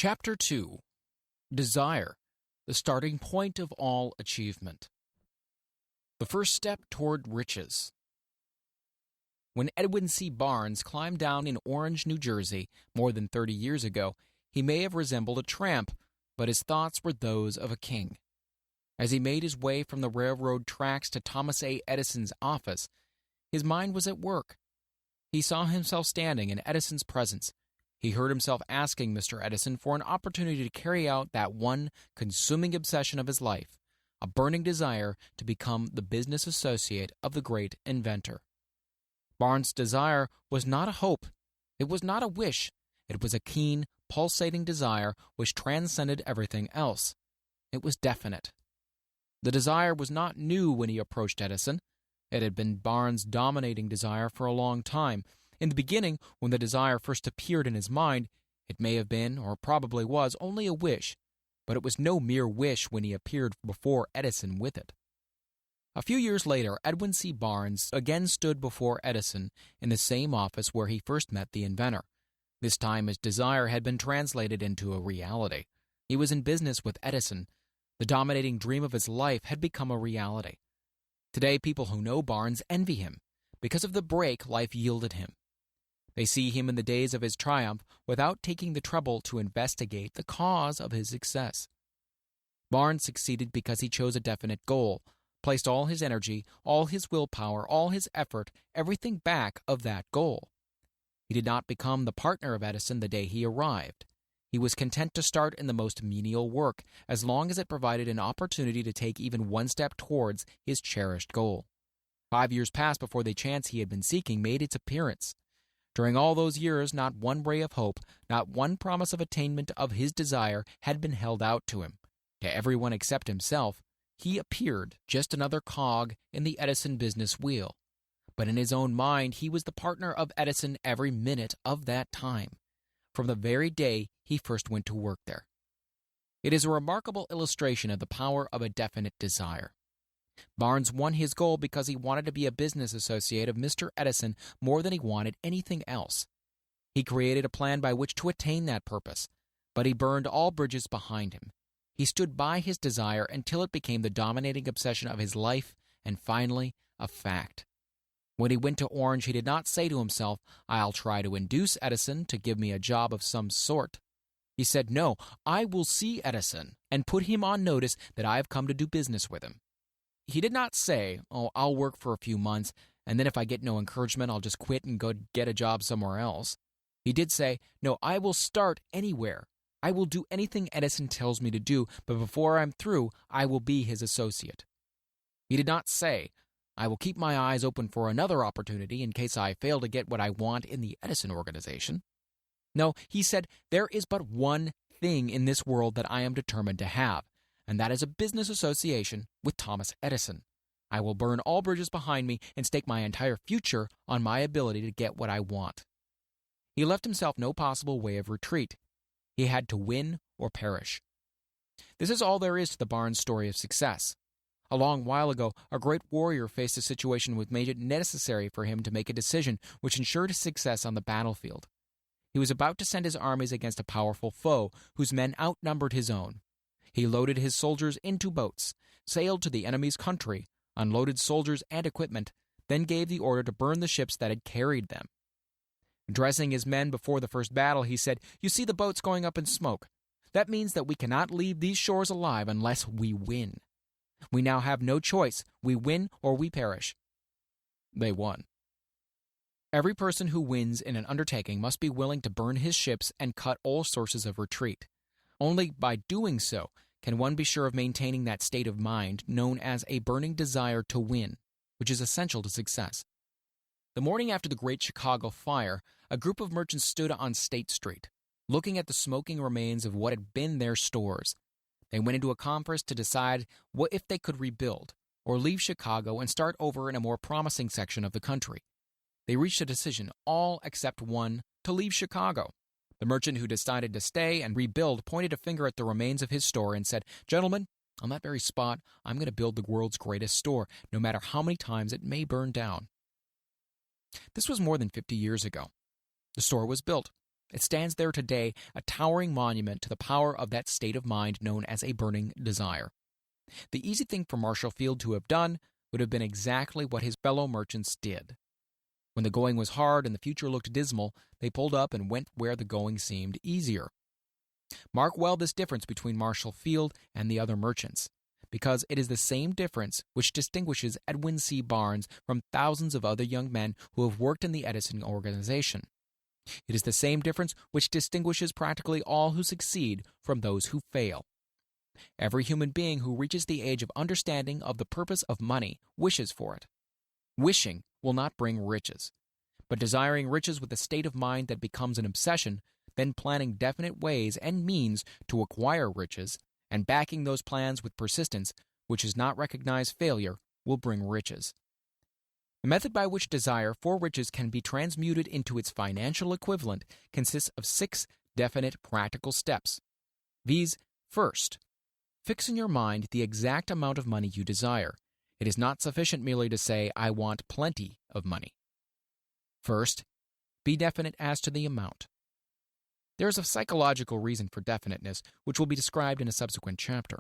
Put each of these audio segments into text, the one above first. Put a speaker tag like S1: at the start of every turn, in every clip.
S1: Chapter 2. Desire, the starting point of all achievement. The first step toward riches. When Edwin C. Barnes climbed down in Orange, New Jersey, more than 30 years ago, he may have resembled a tramp, but his thoughts were those of a king. As he made his way from the railroad tracks to Thomas A. Edison's office, his mind was at work. He saw himself standing in Edison's presence. He heard himself asking Mr. Edison for an opportunity to carry out that one consuming obsession of his life, a burning desire to become the business associate of the great inventor. Barnes' desire was not a hope. It was not a wish. It was a keen, pulsating desire which transcended everything else. It was definite. The desire was not new when he approached Edison. It had been Barnes' dominating desire for a long time. In the beginning, when the desire first appeared in his mind, it may have been, or probably was, only a wish, but it was no mere wish when he appeared before Edison with it. A few years later, Edwin C. Barnes again stood before Edison in the same office where he first met the inventor. This time his desire had been translated into a reality. He was in business with Edison. The dominating dream of his life had become a reality. Today, people who know Barnes envy him because of the break life yielded him. They see him in the days of his triumph without taking the trouble to investigate the cause of his success. Barnes succeeded because he chose a definite goal, placed all his energy, all his willpower, all his effort, everything back of that goal. He did not become the partner of Edison the day he arrived. He was content to start in the most menial work, as long as it provided an opportunity to take even one step towards his cherished goal. 5 years passed before the chance he had been seeking made its appearance. During all those years, not one ray of hope, not one promise of attainment of his desire had been held out to him. To everyone except himself, he appeared just another cog in the Edison business wheel. But in his own mind, he was the partner of Edison every minute of that time, from the very day he first went to work there. It is a remarkable illustration of the power of a definite desire. Barnes won his goal because he wanted to be a business associate of Mr. Edison more than he wanted anything else. He created a plan by which to attain that purpose, but he burned all bridges behind him. He stood by his desire until it became the dominating obsession of his life and finally a fact. When he went to Orange, he did not say to himself, "I'll try to induce Edison to give me a job of some sort." He said, "No, I will see Edison and put him on notice that I have come to do business with him." He did not say, I'll work for a few months, and then if I get no encouragement, I'll just quit and go get a job somewhere else. He did say, "No, I will start anywhere. I will do anything Edison tells me to do, but before I'm through, I will be his associate." He did not say, "I will keep my eyes open for another opportunity in case I fail to get what I want in the Edison organization." No, he said, "There is but one thing in this world that I am determined to have, and that is a business association with Thomas Edison. I will burn all bridges behind me and stake my entire future on my ability to get what I want." He left himself no possible way of retreat. He had to win or perish. This is all there is to the Barnes story of success. A long while ago, a great warrior faced a situation which made it necessary for him to make a decision which ensured his success on the battlefield. He was about to send his armies against a powerful foe whose men outnumbered his own. He loaded his soldiers into boats, sailed to the enemy's country, unloaded soldiers and equipment, then gave the order to burn the ships that had carried them. Addressing his men before the first battle, he said, "You see the boats going up in smoke. That means that we cannot leave these shores alive unless we win. We now have no choice. We win or we perish." They won. Every person who wins in an undertaking must be willing to burn his ships and cut all sources of retreat. Only by doing so can one be sure of maintaining that state of mind known as a burning desire to win, which is essential to success. The morning after the Great Chicago Fire, a group of merchants stood on State Street, looking at the smoking remains of what had been their stores. They went into a conference to decide what if they could rebuild, or leave Chicago and start over in a more promising section of the country. They reached a decision, all except one, to leave Chicago. The merchant who decided to stay and rebuild pointed a finger at the remains of his store and said, "Gentlemen, on that very spot, I'm going to build the world's greatest store, no matter how many times it may burn down." This was more than 50 years ago. The store was built. It stands there today, a towering monument to the power of that state of mind known as a burning desire. The easy thing for Marshall Field to have done would have been exactly what his fellow merchants did. When the going was hard and the future looked dismal, they pulled up and went where the going seemed easier. Mark well this difference between Marshall Field and the other merchants, because it is the same difference which distinguishes Edwin C. Barnes from thousands of other young men who have worked in the Edison organization. It is the same difference which distinguishes practically all who succeed from those who fail. Every human being who reaches the age of understanding of the purpose of money wishes for it. Wishing will not bring riches, but desiring riches with a state of mind that becomes an obsession, then planning definite ways and means to acquire riches, and backing those plans with persistence, which is not recognized failure, will bring riches. The method by which desire for riches can be transmuted into its financial equivalent consists of 6 definite practical steps. These: first, fix in your mind the exact amount of money you desire. It is not sufficient merely to say, "I want plenty of money." First, be definite as to the amount. There is a psychological reason for definiteness, which will be described in a subsequent chapter.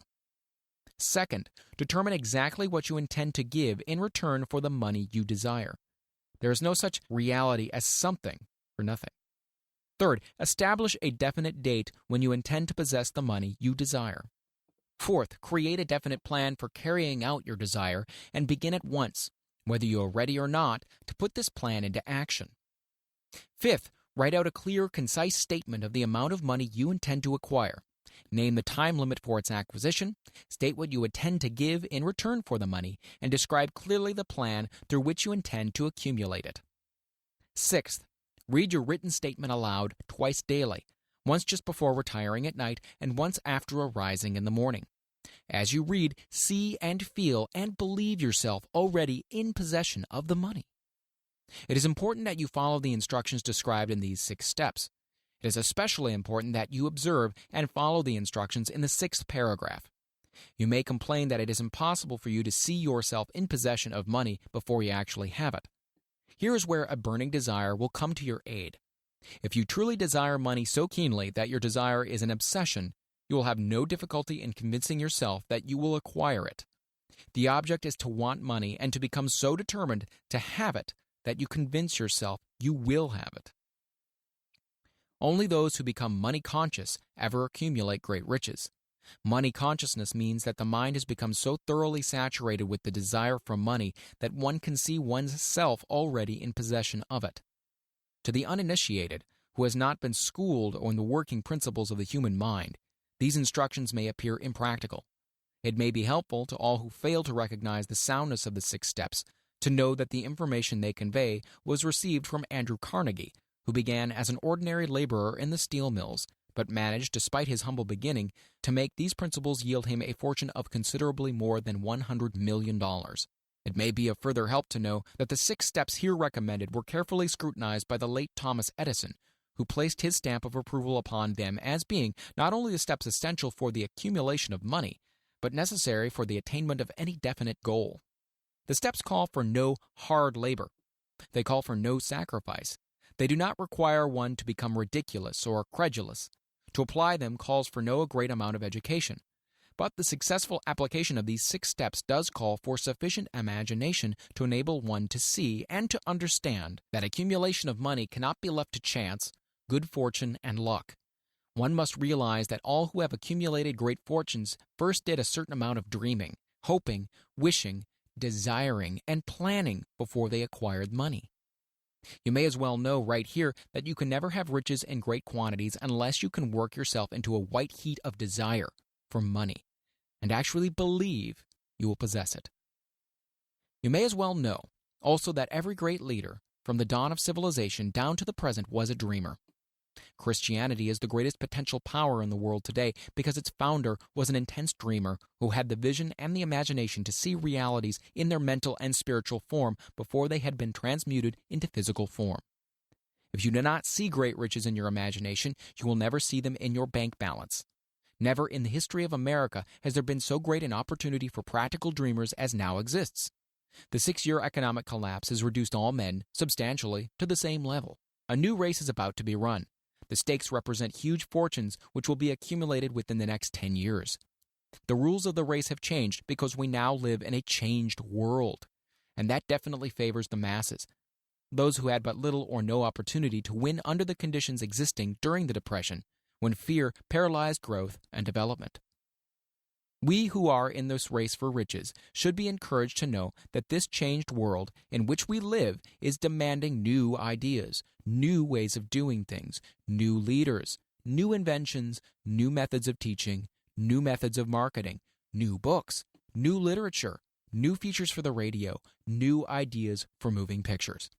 S1: Second, determine exactly what you intend to give in return for the money you desire. There is no such reality as something for nothing. Third, establish a definite date when you intend to possess the money you desire. Fourth, create a definite plan for carrying out your desire and begin at once, whether you are ready or not, to put this plan into action. Fifth, write out a clear, concise statement of the amount of money you intend to acquire. Name the time limit for its acquisition, state what you intend to give in return for the money, and describe clearly the plan through which you intend to accumulate it. Sixth, read your written statement aloud twice daily, once just before retiring at night and once after arising in the morning. As you read, see and feel and believe yourself already in possession of the money. It is important that you follow the instructions described in these 6 steps. It is especially important that you observe and follow the instructions in the 6th paragraph. You may complain that it is impossible for you to see yourself in possession of money before you actually have it. Here is where a burning desire will come to your aid. If you truly desire money so keenly that your desire is an obsession, you will have no difficulty in convincing yourself that you will acquire it. The object is to want money and to become so determined to have it that you convince yourself you will have it. Only those who become money conscious ever accumulate great riches. Money consciousness means that the mind has become so thoroughly saturated with the desire for money that one can see one's self already in possession of it. To the uninitiated, who has not been schooled on the working principles of the human mind, these instructions may appear impractical. It may be helpful to all who fail to recognize the soundness of the 6 steps to know that the information they convey was received from Andrew Carnegie, who began as an ordinary laborer in the steel mills, but managed, despite his humble beginning, to make these principles yield him a fortune of considerably more than $100 million. It may be of further help to know that the 6 steps here recommended were carefully scrutinized by the late Thomas Edison, who placed his stamp of approval upon them as being not only the steps essential for the accumulation of money, but necessary for the attainment of any definite goal. The steps call for no hard labor. They call for no sacrifice. They do not require one to become ridiculous or credulous. To apply them calls for no great amount of education. But the successful application of these 6 steps does call for sufficient imagination to enable one to see and to understand that accumulation of money cannot be left to chance, good fortune, and luck. One must realize that all who have accumulated great fortunes first did a certain amount of dreaming, hoping, wishing, desiring, and planning before they acquired money. You may as well know right here that you can never have riches in great quantities unless you can work yourself into a white heat of desire for money and actually believe you will possess it. You may as well know also that every great leader, from the dawn of civilization down to the present, was a dreamer. Christianity is the greatest potential power in the world today because its founder was an intense dreamer who had the vision and the imagination to see realities in their mental and spiritual form before they had been transmuted into physical form. If you do not see great riches in your imagination, you will never see them in your bank balance. Never in the history of America has there been so great an opportunity for practical dreamers as now exists. The 6-year economic collapse has reduced all men, substantially, to the same level. A new race is about to be run. The stakes represent huge fortunes which will be accumulated within the next 10 years. The rules of the race have changed because we now live in a changed world, and that definitely favors the masses, those who had but little or no opportunity to win under the conditions existing during the Depression, when fear paralyzed growth and development. We who are in this race for riches should be encouraged to know that this changed world in which we live is demanding new ideas, new ways of doing things, new leaders, new inventions, new methods of teaching, new methods of marketing, new books, new literature, new features for the radio, new ideas for moving pictures.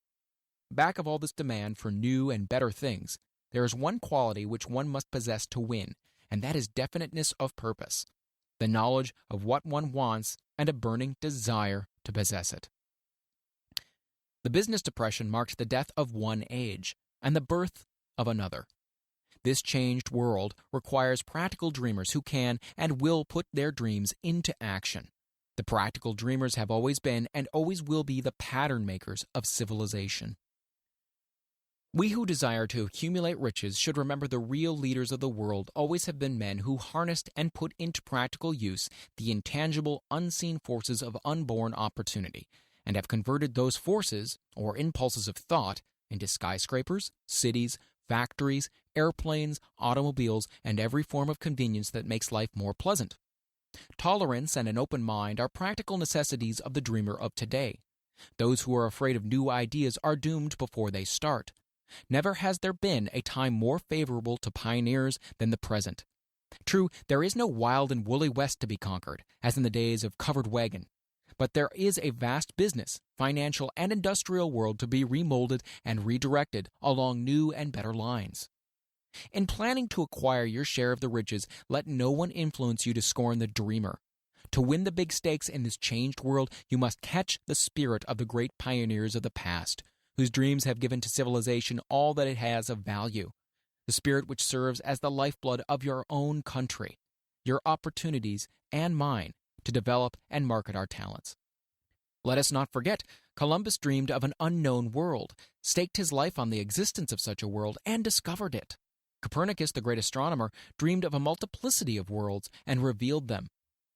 S1: Back of all this demand for new and better things, there is one quality which one must possess to win, and that is definiteness of purpose, the knowledge of what one wants and a burning desire to possess it. The business depression marked the death of one age and the birth of another. This changed world requires practical dreamers who can and will put their dreams into action. The practical dreamers have always been and always will be the pattern makers of civilization. We who desire to accumulate riches should remember the real leaders of the world always have been men who harnessed and put into practical use the intangible, unseen forces of unborn opportunity, and have converted those forces, or impulses of thought, into skyscrapers, cities, factories, airplanes, automobiles, and every form of convenience that makes life more pleasant. Tolerance and an open mind are practical necessities of the dreamer of today. Those who are afraid of new ideas are doomed before they start. Never has there been a time more favorable to pioneers than the present. True, there is no wild and woolly West to be conquered, as in the days of covered wagon, but there is a vast business, financial, and industrial world to be remolded and redirected along new and better lines. In planning to acquire your share of the riches, let no one influence you to scorn the dreamer. To win the big stakes in this changed world, you must catch the spirit of the great pioneers of the past, whose dreams have given to civilization all that it has of value, the spirit which serves as the lifeblood of your own country, your opportunities, and mine, to develop and market our talents. Let us not forget, Columbus dreamed of an unknown world, staked his life on the existence of such a world, and discovered it. Copernicus, the great astronomer, dreamed of a multiplicity of worlds and revealed them.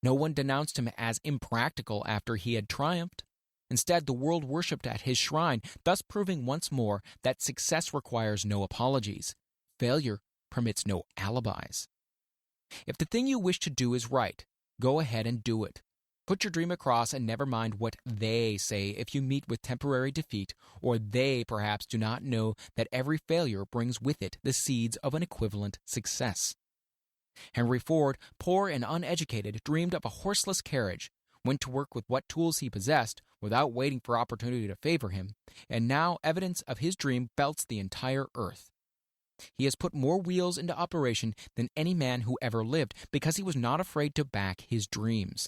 S1: No one denounced him as impractical after he had triumphed. Instead, the world worshipped at his shrine, thus proving once more that success requires no apologies. Failure permits no alibis. If the thing you wish to do is right, go ahead and do it. Put your dream across and never mind what they say if you meet with temporary defeat, or they perhaps do not know that every failure brings with it the seeds of an equivalent success. Henry Ford, poor and uneducated, dreamed of a horseless carriage, went to work with what tools he possessed without waiting for opportunity to favor him, and now evidence of his dream belts the entire earth. He has put more wheels into operation than any man who ever lived because he was not afraid to back his dreams.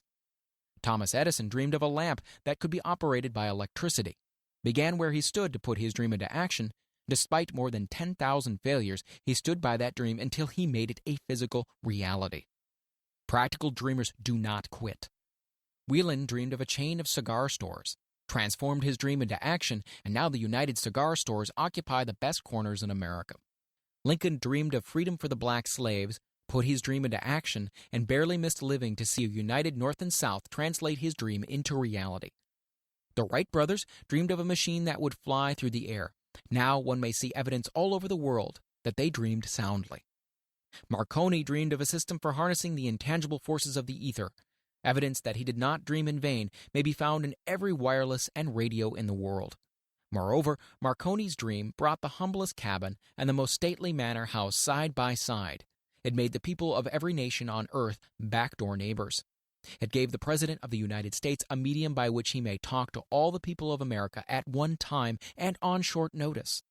S1: Thomas Edison dreamed of a lamp that could be operated by electricity, began where he stood to put his dream into action. Despite more than 10,000 failures, he stood by that dream until he made it a physical reality. Practical dreamers do not quit. Whelan dreamed of a chain of cigar stores, transformed his dream into action, and now the United Cigar Stores occupy the best corners in America. Lincoln dreamed of freedom for the black slaves, put his dream into action, and barely missed living to see a united North and South translate his dream into reality. The Wright brothers dreamed of a machine that would fly through the air. Now one may see evidence all over the world that they dreamed soundly. Marconi dreamed of a system for harnessing the intangible forces of the ether. Evidence that he did not dream in vain may be found in every wireless and radio in the world. Moreover, Marconi's dream brought the humblest cabin and the most stately manor house side by side. It made the people of every nation on earth backdoor neighbors. It gave the President of the United States a medium by which he may talk to all the people of America at one time and on short notice.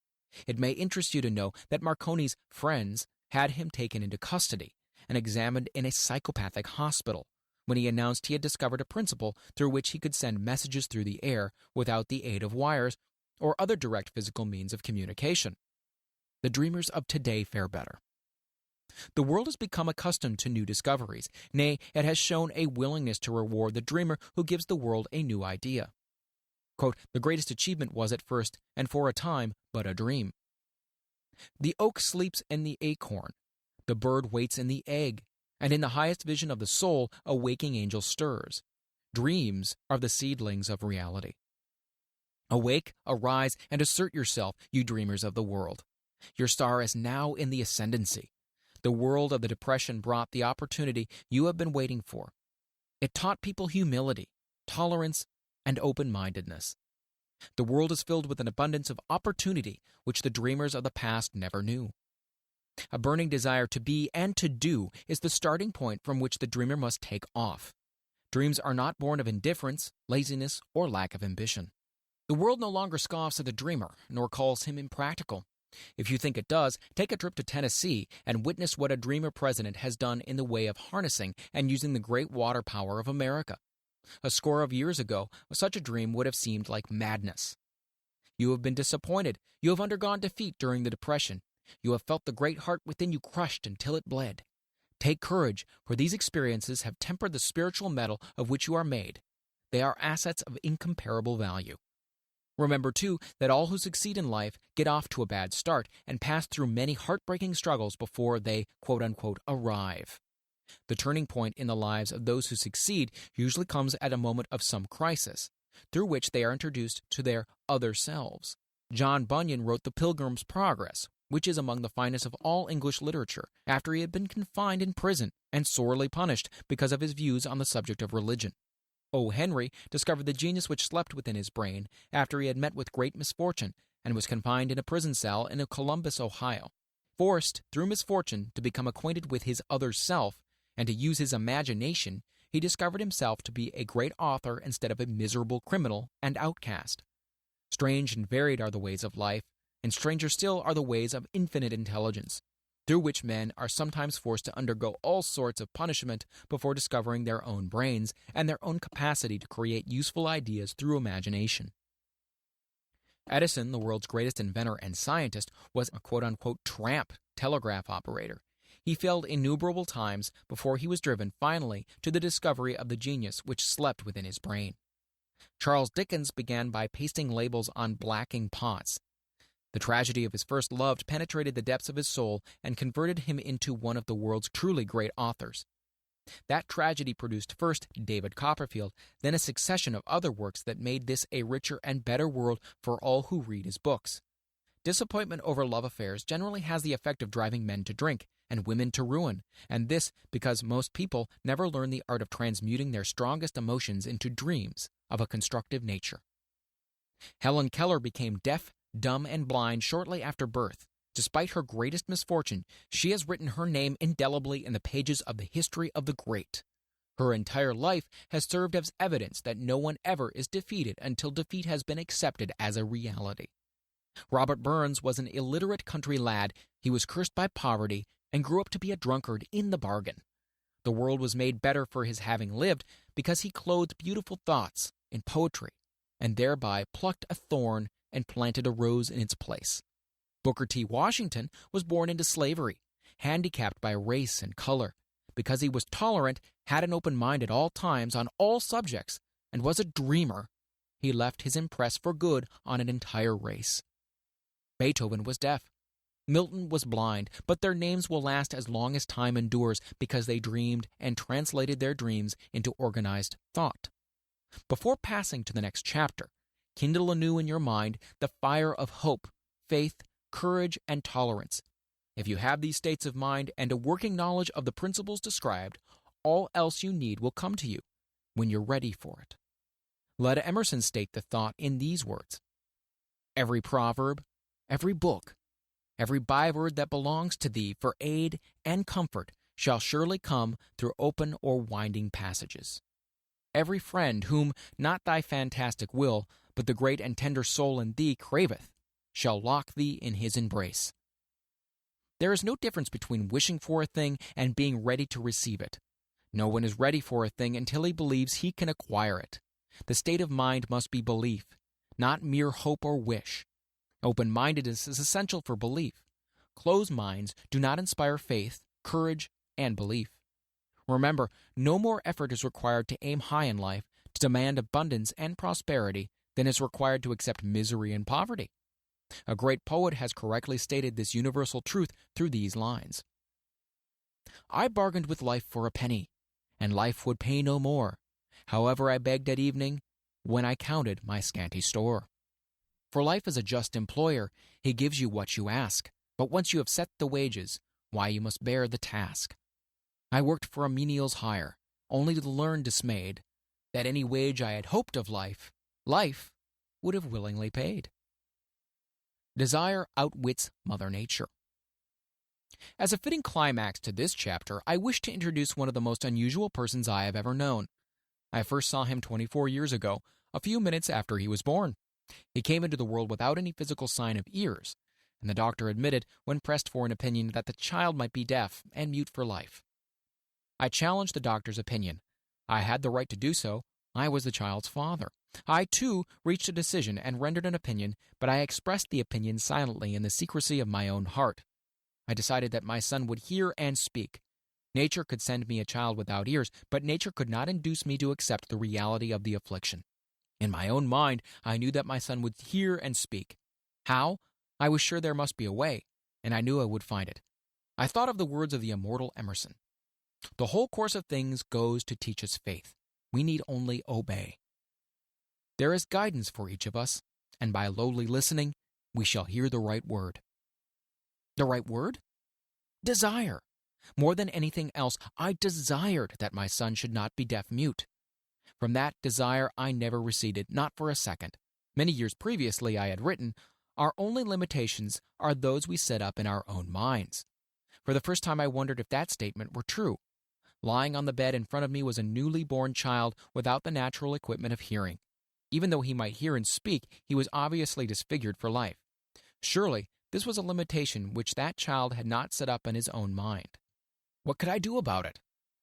S1: It may interest you to know that Marconi's friends had him taken into custody and examined in a psychopathic hospital when he announced he had discovered a principle through which he could send messages through the air without the aid of wires or other direct physical means of communication. The dreamers of today fare better. The world has become accustomed to new discoveries. Nay, it has shown a willingness to reward the dreamer who gives the world a new idea. Quote, the greatest achievement was at first, and for a time, but a dream. The oak sleeps in the acorn, the bird waits in the egg, and in the highest vision of the soul a waking angel stirs. Dreams are the seedlings of reality. Awake, arise, and assert yourself, you dreamers of the world. Your star is now in the ascendancy. The world of the Depression brought the opportunity you have been waiting for. It taught people humility, tolerance, and open-mindedness. The world is filled with an abundance of opportunity which the dreamers of the past never knew. A burning desire to be and to do is the starting point from which the dreamer must take off. Dreams are not born of indifference, laziness, or lack of ambition. The world no longer scoffs at the dreamer, nor calls him impractical. If you think it does, take a trip to Tennessee and witness what a dreamer president has done in the way of harnessing and using the great water power of America. A score of years ago, such a dream would have seemed like madness. You have been disappointed. You have undergone defeat during the Depression. You have felt the great heart within you crushed until it bled. Take courage, for these experiences have tempered the spiritual metal of which you are made. They are assets of incomparable value. Remember, too, that all who succeed in life get off to a bad start and pass through many heartbreaking struggles before they, quote-unquote, arrive. The turning point in the lives of those who succeed usually comes at a moment of some crisis, through which they are introduced to their other selves. John Bunyan wrote The Pilgrim's Progress, which is among the finest of all English literature, after he had been confined in prison and sorely punished because of his views on the subject of religion. O. Henry discovered the genius which slept within his brain after he had met with great misfortune and was confined in a prison cell in Columbus, Ohio. Forced, through misfortune, to become acquainted with his other self and to use his imagination, he discovered himself to be a great author instead of a miserable criminal and outcast. Strange and varied are the ways of life, and stranger still are the ways of infinite intelligence, through which men are sometimes forced to undergo all sorts of punishment before discovering their own brains and their own capacity to create useful ideas through imagination. Edison, the world's greatest inventor and scientist, was a quote-unquote tramp telegraph operator. He failed innumerable times before he was driven finally to the discovery of the genius which slept within his brain. Charles Dickens began by pasting labels on blacking pots. The tragedy of his first love penetrated the depths of his soul and converted him into one of the world's truly great authors. That tragedy produced first David Copperfield, then a succession of other works that made this a richer and better world for all who read his books. Disappointment over love affairs generally has the effect of driving men to drink and women to ruin, and this because most people never learn the art of transmuting their strongest emotions into dreams of a constructive nature. Helen Keller became deaf, dumb, and blind shortly after birth. Despite her greatest misfortune, she has written her name indelibly in the pages of the history of the great. Her entire life has served as evidence that no one ever is defeated until defeat has been accepted as a reality. Robert Burns was an illiterate country lad. He was cursed by poverty and grew up to be a drunkard in the bargain. The world was made better for his having lived because he clothed beautiful thoughts in poetry and thereby plucked a thorn and planted a rose in its place. Booker T. Washington was born into slavery, handicapped by race and color. Because he was tolerant, had an open mind at all times on all subjects, and was a dreamer, he left his impress for good on an entire race. Beethoven was deaf. Milton was blind, but their names will last as long as time endures because they dreamed and translated their dreams into organized thought. Before passing to the next chapter, kindle anew in your mind the fire of hope, faith, courage, and tolerance. If you have these states of mind and a working knowledge of the principles described, all else you need will come to you when you're ready for it. Let Emerson state the thought in these words: every proverb, every book, every byword that belongs to thee for aid and comfort shall surely come through open or winding passages. Every friend whom not thy fantastic will, but the great and tender soul in thee craveth, shall lock thee in his embrace. There is no difference between wishing for a thing and being ready to receive it. No one is ready for a thing until he believes he can acquire it. The state of mind must be belief, not mere hope or wish. Open-mindedness is essential for belief. Closed minds do not inspire faith, courage, and belief. Remember, no more effort is required to aim high in life, to demand abundance and prosperity, than is required to accept misery and poverty. A great poet has correctly stated this universal truth through these lines. I bargained with life for a penny, and life would pay no more. However, I begged at evening, when I counted my scanty store. For life is a just employer, he gives you what you ask, but once you have set the wages, why you must bear the task. I worked for a menial's hire, only to learn dismayed, that any wage I had hoped of life, life would have willingly paid. Desire outwits Mother Nature. As a fitting climax to this chapter, I wish to introduce one of the most unusual persons I have ever known. I first saw him 24 years ago, a few minutes after he was born. He came into the world without any physical sign of ears, and the doctor admitted, when pressed for an opinion, that the child might be deaf and mute for life. I challenged the doctor's opinion. I had the right to do so. I was the child's father. I, too, reached a decision and rendered an opinion, but I expressed the opinion silently in the secrecy of my own heart. I decided that my son would hear and speak. Nature could send me a child without ears, but nature could not induce me to accept the reality of the affliction. In my own mind, I knew that my son would hear and speak. How? I was sure there must be a way, and I knew I would find it. I thought of the words of the immortal Emerson. The whole course of things goes to teach us faith. We need only obey. There is guidance for each of us, and by lowly listening, we shall hear the right word. The right word? Desire. More than anything else, I desired that my son should not be deaf-mute. From that desire I never receded, not for a second. Many years previously I had written, our only limitations are those we set up in our own minds. For the first time I wondered if that statement were true. Lying on the bed in front of me was a newly born child without the natural equipment of hearing. Even though he might hear and speak, he was obviously disfigured for life. Surely, this was a limitation which that child had not set up in his own mind. What could I do about it?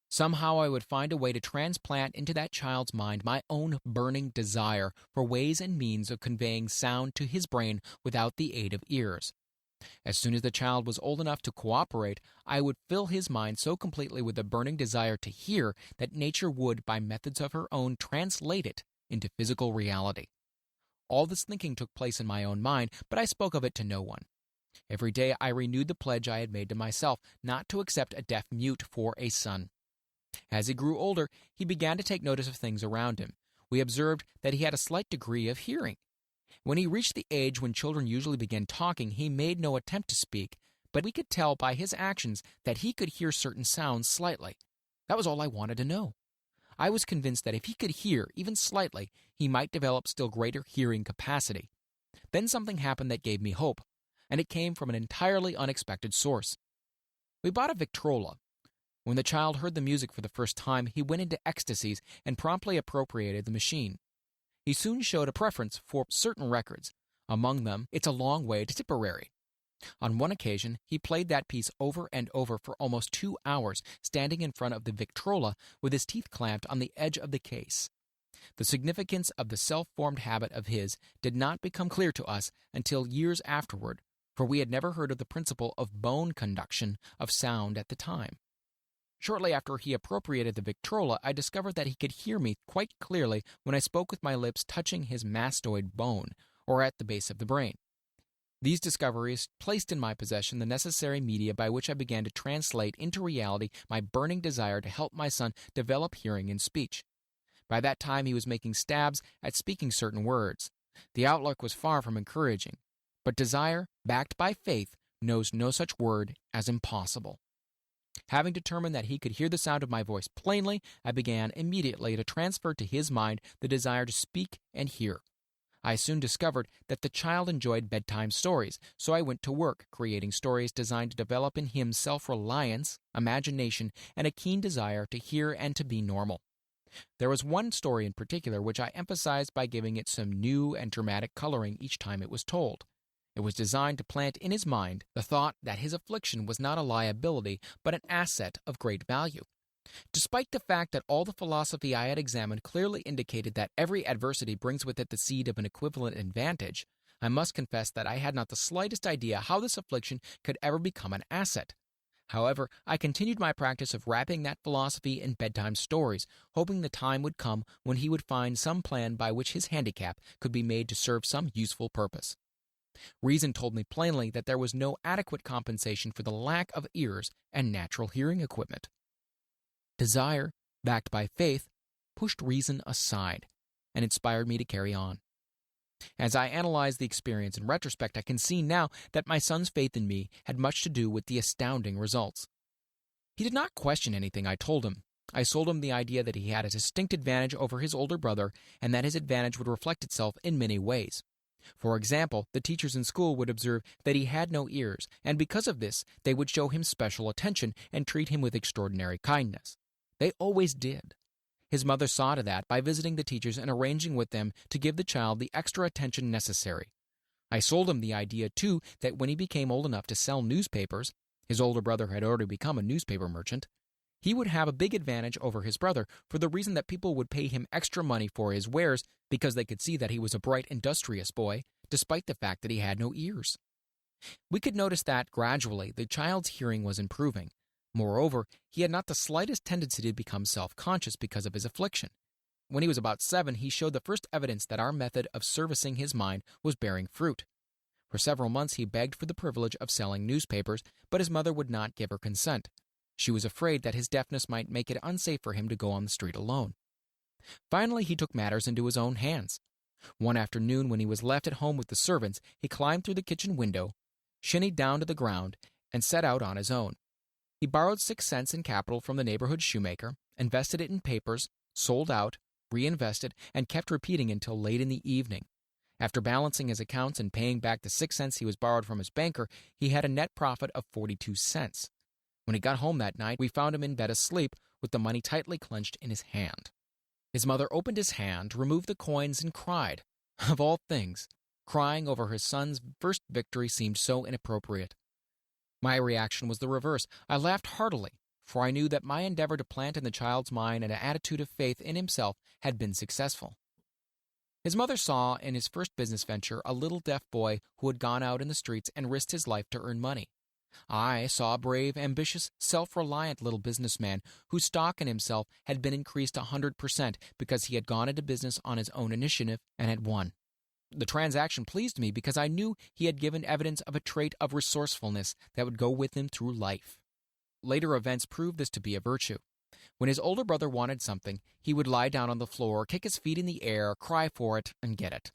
S1: Somehow I would find a way to transplant into that child's mind my own burning desire for ways and means of conveying sound to his brain without the aid of ears. As soon as the child was old enough to cooperate, I would fill his mind so completely with the burning desire to hear that nature would, by methods of her own, translate it into physical reality. All this thinking took place in my own mind, but I spoke of it to no one. Every day I renewed the pledge I had made to myself not to accept a deaf-mute for a son. As he grew older, he began to take notice of things around him. We observed that he had a slight degree of hearing. When he reached the age when children usually begin talking, he made no attempt to speak, but we could tell by his actions that he could hear certain sounds slightly. That was all I wanted to know. I was convinced that if he could hear, even slightly, he might develop still greater hearing capacity. Then something happened that gave me hope, and it came from an entirely unexpected source. We bought a Victrola. When the child heard the music for the first time, he went into ecstasies and promptly appropriated the machine. He soon showed a preference for certain records, among them It's a Long Way to Tipperary. On one occasion, he played that piece over and over for almost 2 hours, standing in front of the Victrola with his teeth clamped on the edge of the case. The significance of the self-formed habit of his did not become clear to us until years afterward, for we had never heard of the principle of bone conduction of sound at the time. Shortly after he appropriated the Victrola, I discovered that he could hear me quite clearly when I spoke with my lips touching his mastoid bone, or at the base of the brain. These discoveries placed in my possession the necessary media by which I began to translate into reality my burning desire to help my son develop hearing and speech. By that time he was making stabs at speaking certain words. The outlook was far from encouraging, but desire, backed by faith, knows no such word as impossible. Having determined that he could hear the sound of my voice plainly, I began immediately to transfer to his mind the desire to speak and hear. I soon discovered that the child enjoyed bedtime stories, so I went to work creating stories designed to develop in him self-reliance, imagination, and a keen desire to hear and to be normal. There was one story in particular which I emphasized by giving it some new and dramatic coloring each time it was told. It was designed to plant in his mind the thought that his affliction was not a liability, but an asset of great value. Despite the fact that all the philosophy I had examined clearly indicated that every adversity brings with it the seed of an equivalent advantage, I must confess that I had not the slightest idea how this affliction could ever become an asset. However, I continued my practice of wrapping that philosophy in bedtime stories, hoping the time would come when he would find some plan by which his handicap could be made to serve some useful purpose. Reason told me plainly that there was no adequate compensation for the lack of ears and natural hearing equipment. Desire, backed by faith, pushed reason aside and inspired me to carry on. As I analyze the experience in retrospect, I can see now that my son's faith in me had much to do with the astounding results. He did not question anything I told him. I sold him the idea that he had a distinct advantage over his older brother and that his advantage would reflect itself in many ways. For example, the teachers in school would observe that he had no ears, and because of this, they would show him special attention and treat him with extraordinary kindness. They always did. His mother saw to that by visiting the teachers and arranging with them to give the child the extra attention necessary. I sold him the idea, too, that when he became old enough to sell newspapers, his older brother had already become a newspaper merchant, he would have a big advantage over his brother for the reason that people would pay him extra money for his wares because they could see that he was a bright, industrious boy, despite the fact that he had no ears. We could notice that, gradually, the child's hearing was improving. Moreover, he had not the slightest tendency to become self-conscious because of his affliction. When he was about 7, he showed the first evidence that our method of servicing his mind was bearing fruit. For several months he begged for the privilege of selling newspapers, but his mother would not give her consent. She was afraid that his deafness might make it unsafe for him to go on the street alone. Finally, he took matters into his own hands. One afternoon, when he was left at home with the servants, he climbed through the kitchen window, shinnied down to the ground, and set out on his own. He borrowed 6 cents in capital from the neighborhood shoemaker, invested it in papers, sold out, reinvested, and kept repeating until late in the evening. After balancing his accounts and paying back the 6 cents he was borrowed from his banker, he had a net profit of 42 cents. When he got home that night, we found him in bed asleep with the money tightly clenched in his hand. His mother opened his hand, removed the coins, and cried. Of all things, crying over her son's first victory seemed so inappropriate. My reaction was the reverse. I laughed heartily, for I knew that my endeavor to plant in the child's mind an attitude of faith in himself had been successful. His mother saw in his first business venture a little deaf boy who had gone out in the streets and risked his life to earn money. I saw a brave, ambitious, self-reliant little businessman whose stock in himself had been increased 100% because he had gone into business on his own initiative and had won. The transaction pleased me because I knew he had given evidence of a trait of resourcefulness that would go with him through life. Later events proved this to be a virtue. When his older brother wanted something, he would lie down on the floor, kick his feet in the air, cry for it, and get it.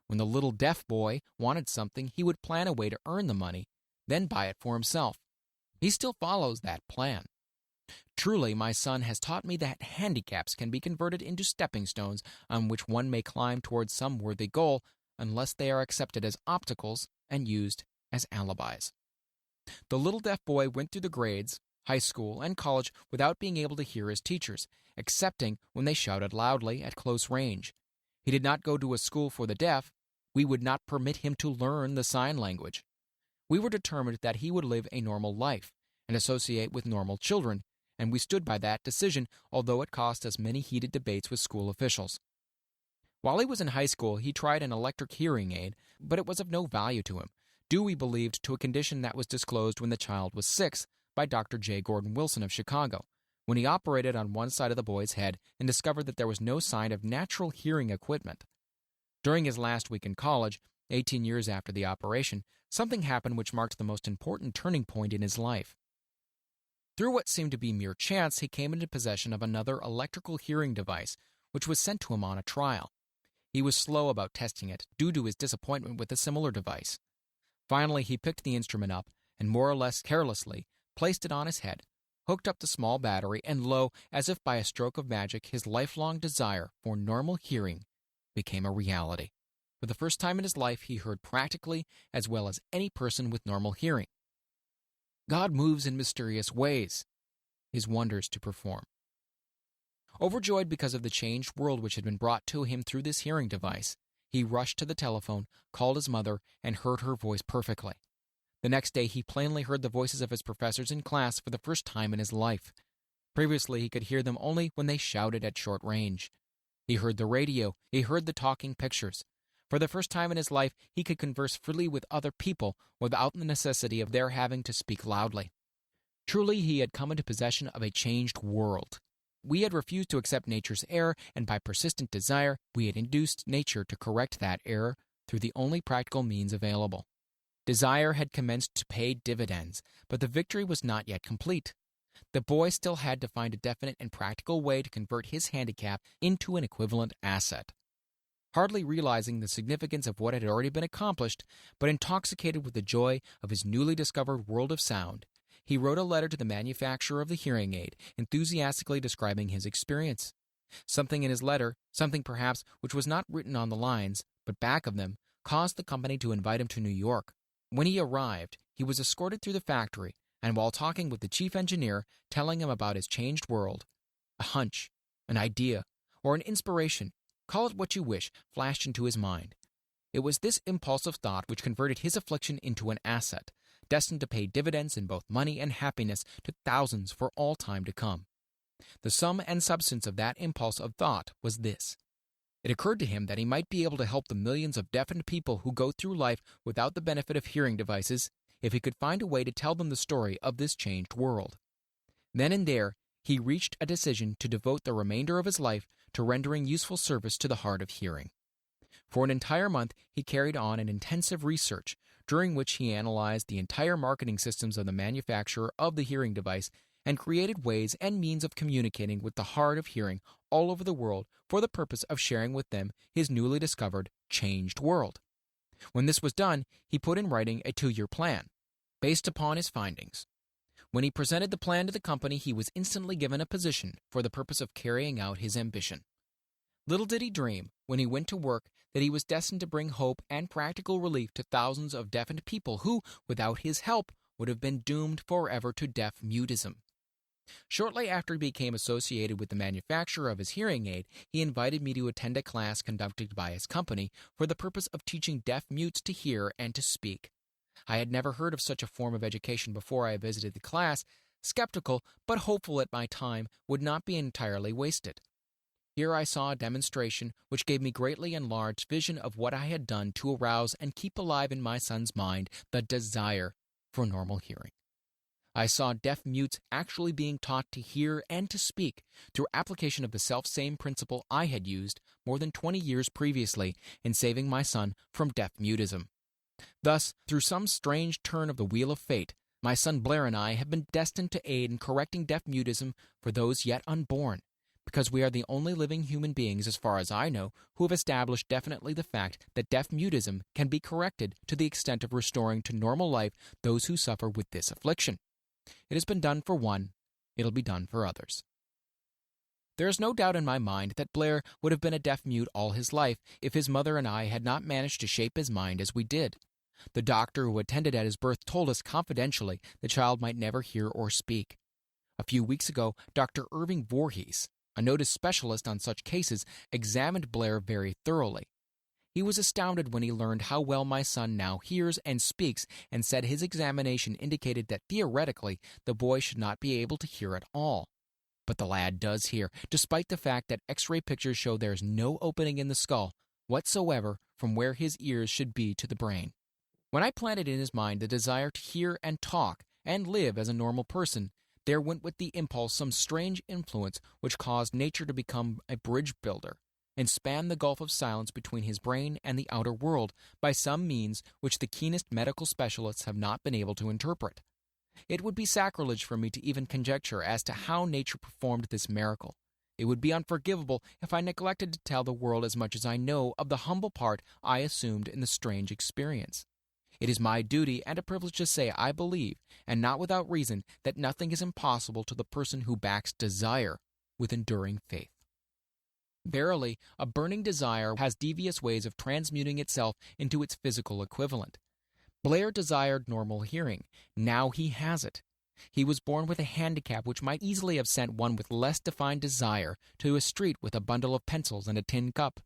S1: When the little deaf boy wanted something, he would plan a way to earn the money, then buy it for himself. He still follows that plan. Truly, my son has taught me that handicaps can be converted into stepping stones on which one may climb towards some worthy goal, unless they are accepted as obstacles and used as alibis. The little deaf boy went through the grades, high school, and college without being able to hear his teachers, excepting when they shouted loudly at close range. He did not go to a school for the deaf. We would not permit him to learn the sign language. We were determined that he would live a normal life and associate with normal children, and we stood by that decision, although it cost us many heated debates with school officials. While he was in high school, he tried an electric hearing aid, but it was of no value to him, due, we believed, to a condition that was disclosed when the child was 6 by Dr. J. Gordon Wilson of Chicago, when he operated on one side of the boy's head and discovered that there was no sign of natural hearing equipment. During his last week in college, 18 years after the operation, something happened which marked the most important turning point in his life. Through what seemed to be mere chance, he came into possession of another electrical hearing device, which was sent to him on a trial. He was slow about testing it, due to his disappointment with a similar device. Finally, he picked the instrument up and, more or less carelessly, placed it on his head, hooked up the small battery, and lo, as if by a stroke of magic, his lifelong desire for normal hearing became a reality. For the first time in his life, he heard practically as well as any person with normal hearing. God moves in mysterious ways, his wonders to perform. Overjoyed because of the changed world which had been brought to him through this hearing device, he rushed to the telephone, called his mother, and heard her voice perfectly. The next day, he plainly heard the voices of his professors in class for the first time in his life. Previously, he could hear them only when they shouted at short range. He heard the radio. He heard the talking pictures. For the first time in his life, he could converse freely with other people without the necessity of their having to speak loudly. Truly, he had come into possession of a changed world. We had refused to accept nature's error, and by persistent desire, we had induced nature to correct that error through the only practical means available. Desire had commenced to pay dividends, but the victory was not yet complete. The boy still had to find a definite and practical way to convert his handicap into an equivalent asset. Hardly realizing the significance of what had already been accomplished, but intoxicated with the joy of his newly discovered world of sound, he wrote a letter to the manufacturer of the hearing aid, enthusiastically describing his experience. Something in his letter, something perhaps which was not written on the lines, but back of them, caused the company to invite him to New York. When he arrived, he was escorted through the factory, and while talking with the chief engineer, telling him about his changed world, a hunch, an idea, or an inspiration, call it what you wish, flashed into his mind. It was this impulsive thought which converted his affliction into an asset, destined to pay dividends in both money and happiness to thousands for all time to come. The sum and substance of that impulse of thought was this. It occurred to him that he might be able to help the millions of deafened people who go through life without the benefit of hearing devices if he could find a way to tell them the story of this changed world. Then and there, he reached a decision to devote the remainder of his life to rendering useful service to the hard of hearing. For an entire month, he carried on an intensive research, during which he analyzed the entire marketing systems of the manufacturer of the hearing device and created ways and means of communicating with the hard of hearing all over the world for the purpose of sharing with them his newly discovered, changed world. When this was done, he put in writing a 2-year plan, based upon his findings. When he presented the plan to the company, he was instantly given a position for the purpose of carrying out his ambition. Little did he dream, when he went to work, that he was destined to bring hope and practical relief to thousands of deafened people who, without his help, would have been doomed forever to deaf-mutism. Shortly after he became associated with the manufacturer of his hearing aid, he invited me to attend a class conducted by his company for the purpose of teaching deaf-mutes to hear and to speak. I had never heard of such a form of education before I visited the class, skeptical but hopeful that my time would not be entirely wasted. Here I saw a demonstration which gave me greatly enlarged vision of what I had done to arouse and keep alive in my son's mind the desire for normal hearing. I saw deaf-mutes actually being taught to hear and to speak through application of the self-same principle I had used more than 20 years previously in saving my son from deaf-mutism. Thus, through some strange turn of the wheel of fate, my son Blair and I have been destined to aid in correcting deaf-mutism for those yet unborn, because we are the only living human beings, as far as I know, who have established definitely the fact that deaf-mutism can be corrected to the extent of restoring to normal life those who suffer with this affliction. It has been done for one, it'll be done for others. There is no doubt in my mind that Blair would have been a deaf-mute all his life if his mother and I had not managed to shape his mind as we did. The doctor who attended at his birth told us confidentially the child might never hear or speak. A few weeks ago, Dr. Irving Voorhees, a noted specialist on such cases, examined Blair very thoroughly. He was astounded when he learned how well my son now hears and speaks, and said his examination indicated that theoretically the boy should not be able to hear at all. But the lad does hear, despite the fact that X-ray pictures show there is no opening in the skull whatsoever from where his ears should be to the brain. When I planted in his mind the desire to hear and talk and live as a normal person, there went with the impulse some strange influence which caused nature to become a bridge builder and span the gulf of silence between his brain and the outer world by some means which the keenest medical specialists have not been able to interpret. It would be sacrilege for me to even conjecture as to how nature performed this miracle. It would be unforgivable if I neglected to tell the world as much as I know of the humble part I assumed in the strange experience. It is my duty and a privilege to say I believe, and not without reason, that nothing is impossible to the person who backs desire with enduring faith. Verily, a burning desire has devious ways of transmuting itself into its physical equivalent. Blair desired normal hearing. Now he has it. He was born with a handicap which might easily have sent one with less defined desire to a street with a bundle of pencils and a tin cup.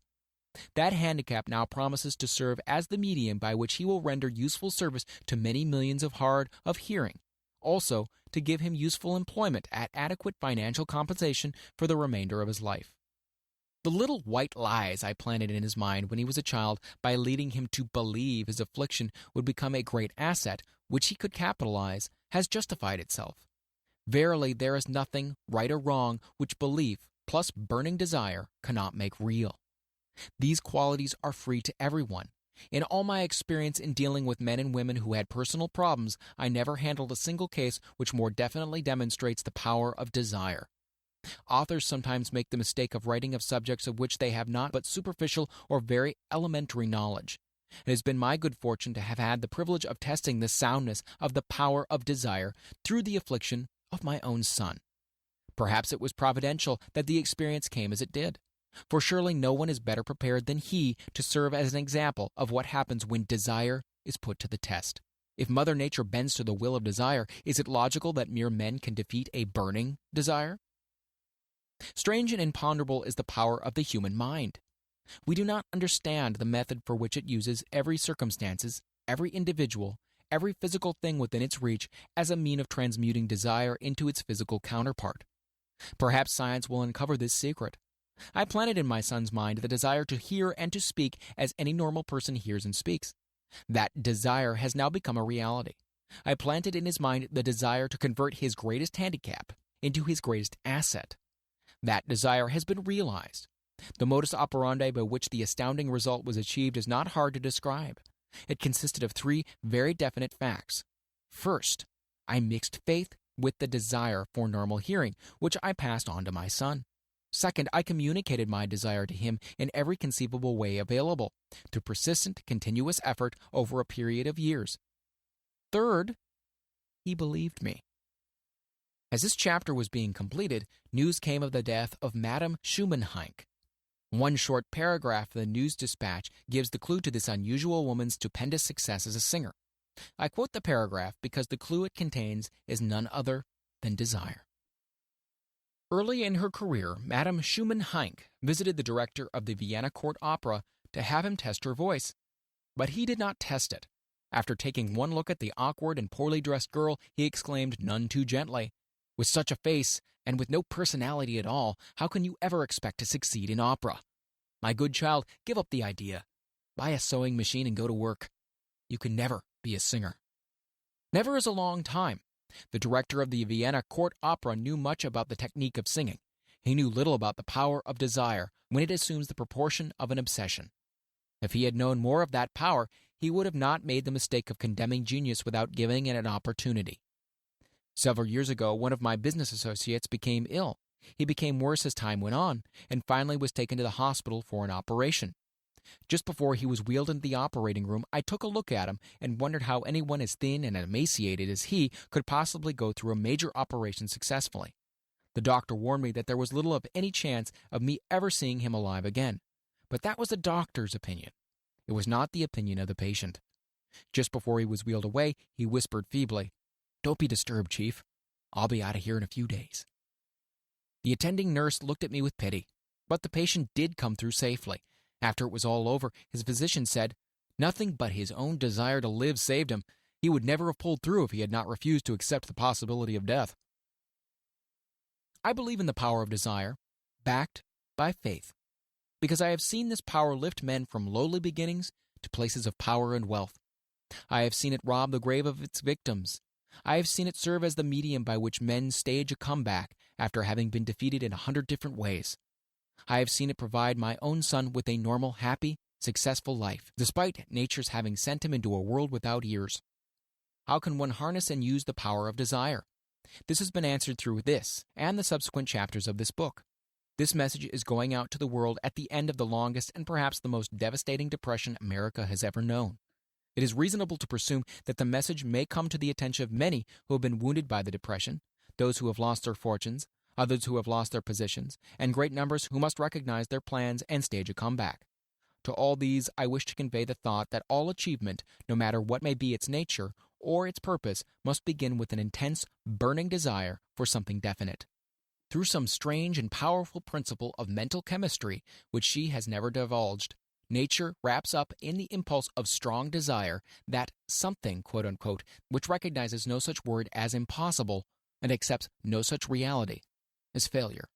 S1: That handicap now promises to serve as the medium by which he will render useful service to many millions of hard of hearing, also to give him useful employment at adequate financial compensation for the remainder of his life. The little white lies I planted in his mind when he was a child by leading him to believe his affliction would become a great asset which he could capitalize has justified itself. Verily, there is nothing, right or wrong, which belief plus burning desire cannot make real. These qualities are free to everyone, In all my experience in dealing with men and women who had personal problems, I never handled a single case which more definitely demonstrates the power of desire. Authors sometimes make the mistake of writing of subjects of which they have not but superficial or very elementary knowledge. It has been my good fortune to have had the privilege of testing the soundness of the power of desire through the affliction of my own son. Perhaps it was providential that the experience came as it did, for surely no one is better prepared than he to serve as an example of what happens when desire is put to the test. If Mother Nature bends to the will of desire, is it logical that mere men can defeat a burning desire? Strange and imponderable is the power of the human mind. We do not understand the method for which it uses every circumstances, every individual, every physical thing within its reach as a mean of transmuting desire into its physical counterpart. Perhaps science will uncover this secret. I planted in my son's mind the desire to hear and to speak as any normal person hears and speaks. That desire has now become a reality. I planted in his mind the desire to convert his greatest handicap into his greatest asset. That desire has been realized. The modus operandi by which the astounding result was achieved is not hard to describe. It consisted of three very definite facts. First, I mixed faith with the desire for normal hearing, which I passed on to my son. Second, I communicated my desire to him in every conceivable way available, through persistent, continuous effort over a period of years. Third, he believed me. As this chapter was being completed, news came of the death of Madame Schumannheink. One short paragraph of the news dispatch gives the clue to this unusual woman's stupendous success as a singer. I quote the paragraph because the clue it contains is none other than desire. Early in her career, Madame Schumannheink visited the director of the Vienna Court Opera to have him test her voice. But he did not test it. After taking one look at the awkward and poorly dressed girl, he exclaimed none too gently, "With such a face, and with no personality at all, how can you ever expect to succeed in opera? My good child, give up the idea. Buy a sewing machine and go to work. You can never be a singer." Never is a long time. The director of the Vienna Court Opera knew much about the technique of singing. He knew little about the power of desire when it assumes the proportion of an obsession. If he had known more of that power, he would have not made the mistake of condemning genius without giving it an opportunity. Several years ago, one of my business associates became ill. He became worse as time went on, and finally was taken to the hospital for an operation. Just before he was wheeled into the operating room, I took a look at him and wondered how anyone as thin and emaciated as he could possibly go through a major operation successfully. The doctor warned me that there was little of any chance of me ever seeing him alive again. But that was the doctor's opinion. It was not the opinion of the patient. Just before he was wheeled away, he whispered feebly, "Don't be disturbed, Chief. I'll be out of here in a few days." The attending nurse looked at me with pity, but the patient did come through safely. After it was all over, his physician said, "Nothing but his own desire to live saved him. He would never have pulled through if he had not refused to accept the possibility of death." I believe in the power of desire, backed by faith, because I have seen this power lift men from lowly beginnings to places of power and wealth. I have seen it rob the grave of its victims. I have seen it serve as the medium by which men stage a comeback after having been defeated in 100 different ways. I have seen it provide my own son with a normal, happy, successful life, despite nature's having sent him into a world without ears. How can one harness and use the power of desire? This has been answered through this and the subsequent chapters of this book. This message is going out to the world at the end of the longest and perhaps the most devastating depression America has ever known. It is reasonable to presume that the message may come to the attention of many who have been wounded by the depression, those who have lost their fortunes, others who have lost their positions, and great numbers who must recognize their plans and stage a comeback. To all these, I wish to convey the thought that all achievement, no matter what may be its nature or its purpose, must begin with an intense, burning desire for something definite. Through some strange and powerful principle of mental chemistry, which she has never divulged, nature wraps up in the impulse of strong desire that something, quote-unquote, which recognizes no such word as impossible and accepts no such reality as failure.